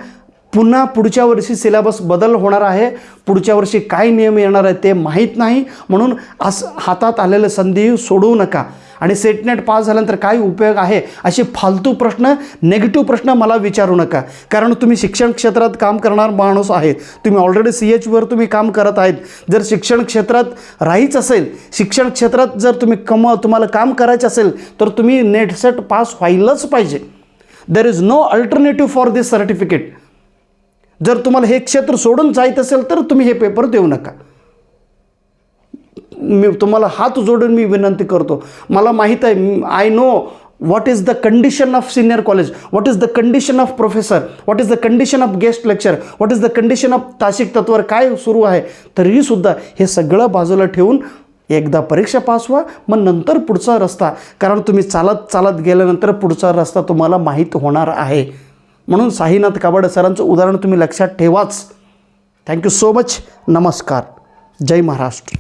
पुन्हा पुढच्या वर्षी सिलेबस बदल होणार आहे. पुढच्या वर्षी काय नियम येणार आहे ते माहीत नाही. म्हणून हातात आलेले संधी सोडवू नका. आणि सेटनेट पास झाल्यानंतर काय उपयोग आहे असे फालतू प्रश्न, नेगेटिव्ह प्रश्न मला विचारू नका. कारण तुम्ही शिक्षण क्षेत्रात काम करणार माणूस आहे. तुम्ही ऑलरेडी CHवर तुम्ही काम करत आहेत. जर शिक्षण क्षेत्रात राहायचं असेल, शिक्षण क्षेत्रात जर तुम्हाला काम करायचं असेल तर तुम्ही नेट सेट पास व्हायलाच पाहिजे. There is no alternative for this certificate. जर तुम्हाला हे क्षेत्र सोडून जायचं असेल तर तुम्ही हे पेपर देऊ नका. मी तुम्हाला हात जोडून मी विनंती करतो. मला माहीत आहे, I know what is the condition of senior college, what is the condition of professor, what is the condition of guest lecture, what is the condition of तासिक तत्वर काय सुरू आहे. तरीसुद्धा हे सगळं बाजूला ठेवून एकदा परीक्षा पास व्हा, मग नंतर पुढचा रस्ता. कारण तुम्ही चालत गेल्यानंतर पुढचा रस्ता तुम्हाला माहीत होणार आहे. म्हणून साईनाथ कबाडे सरांचं उदाहरण तुम्ही लक्षात ठेवाच. Thank you so much. नमस्कार. जय महाराष्ट्र.